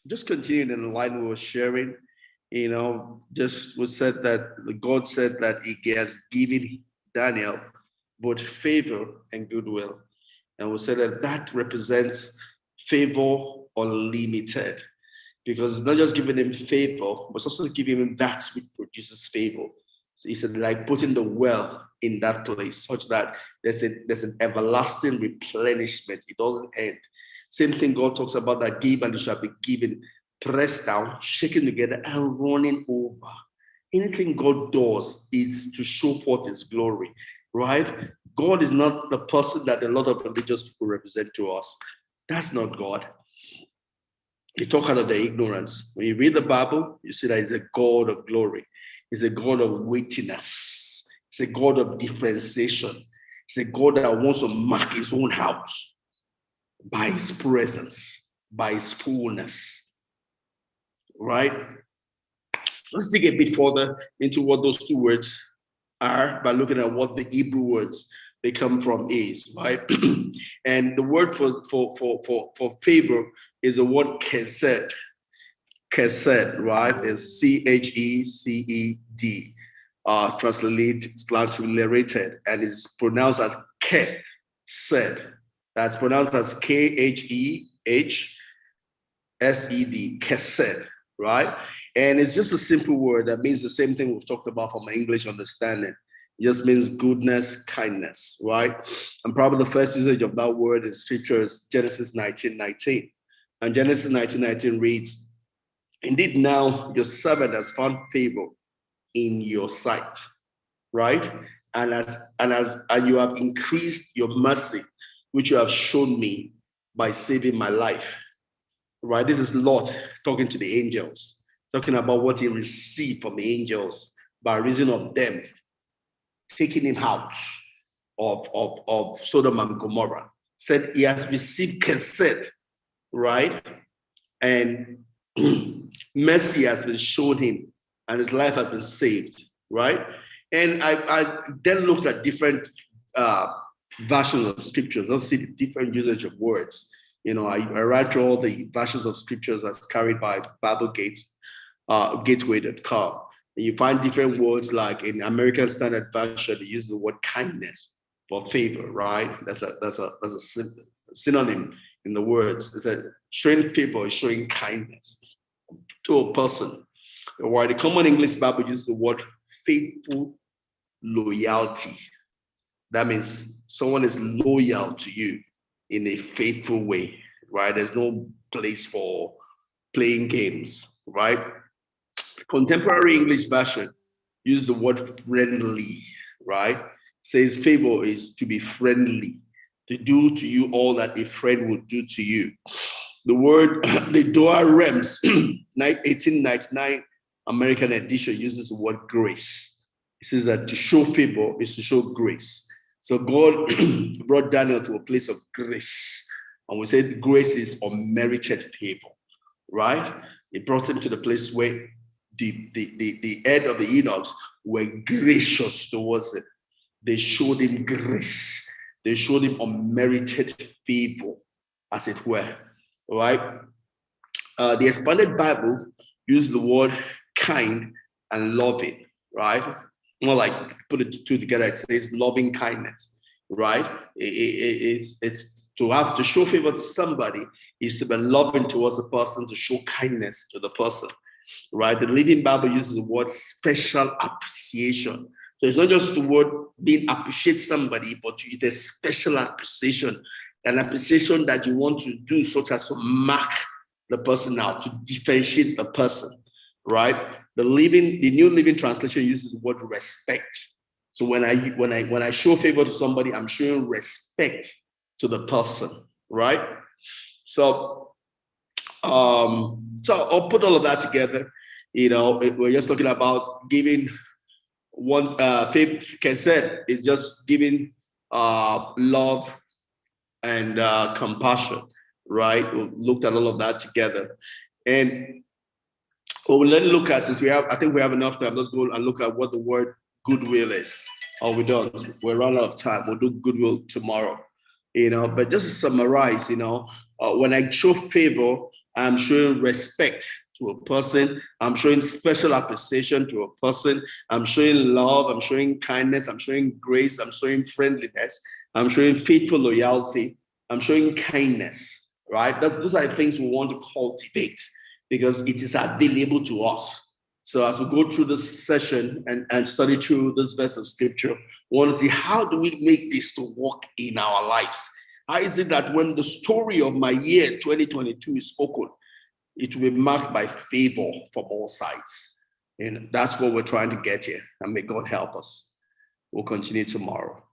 just continuing in the line we were sharing, just was said that God said that He has given Daniel both favor and goodwill. And we said that that represents favor unlimited, because it's not just giving him favor, but it's also giving him that which produces favor. So he said, like putting the well in that place, such that there's an everlasting replenishment. It doesn't end. Same thing God talks about, that give and it shall be given, pressed down, shaken together, and running over. Anything God does is to show forth His glory, right? God is not the person that a lot of religious people represent to us. That's not God. You talk out of their ignorance. When you read the Bible, you see that He's a God of glory. He's a God of weightiness. He's a God of differentiation. He's a God that wants to mark His own house by His presence, by His fullness. Right? Let's dig a bit further into what those two words are by looking at what the Hebrew words they come from is, right? And the word for favor is the word chesed. Chesed, right? Is Checed, transliterated, and is pronounced as chesed. That's pronounced as Khehsed, chesed, right? And it's just a simple word that means the same thing we've talked about from an English understanding. It just means goodness, kindness, right? And probably the first usage of that word in scripture is Genesis 19:19. And Genesis 19:19 reads, "Indeed, now your servant has found favor in your sight," right? And you have increased your mercy, which you have shown me by saving my life. Right? This is Lot talking to the angels, talking about what he received from the angels by reason of them taking him out of Sodom and Gomorrah. Said he has received chesed, right? And mercy has been shown him, and his life has been saved, right? And I then looked at different versions of scriptures. Let's see the different usage of words. I read through all the versions of scriptures that's carried by gateway.com. And you find different words, like in American Standard Version, they use the word kindness for favor, right? That's a synonym in the words. It's that showing favor is showing kindness to a person. While the Common English Bible uses the word faithful loyalty. That means someone is loyal to you in a faithful way, right? There's no place for playing games, right? Contemporary English version uses the word friendly, right? Says favor is to be friendly, to do to you all that a friend would do to you. The word, the Doha Rems, 1899 American edition uses the word grace. It says that to show favor is to show grace. So God brought Daniel to a place of grace. And we said grace is unmerited favor, right? He brought him to the place where the head of the eunuchs were gracious towards him. They showed him grace. They showed him unmerited favor, as it were, right? The Expanded Bible uses the word kind and loving, right? More like put it two together, it says loving kindness, right? It's to have to show favor to somebody is to be loving towards the person, to show kindness to the person, right? The Living Bible uses the word special appreciation. So it's not just the word being appreciate somebody, but it's a special appreciation, an appreciation that you want to do, such as to mark the person out, to differentiate the person, right? The New Living Translation uses the word respect. So when I show favor to somebody, I'm showing respect to the person, right? So I'll put all of that together. We're just talking about giving one. Chesed is just giving love and compassion, right? We looked at all of that together, and what we'll then look at is I think we have enough time. Let's go and look at what the word goodwill is. Oh, we don't. We're running out of time. We'll do goodwill tomorrow. But just to summarize, when I show favor, I'm showing respect to a person. I'm showing special appreciation to a person. I'm showing love. I'm showing kindness. I'm showing grace. I'm showing friendliness. I'm showing faithful loyalty. I'm showing kindness, right? Those are the things we want to cultivate because it is available to us. So as we go through this session and study through this verse of scripture, we want to see how do we make this to work in our lives? How is it that when the story of my year 2022 is spoken, it will be marked by favor from all sides? And that's what we're trying to get here. And may God help us. We'll continue tomorrow.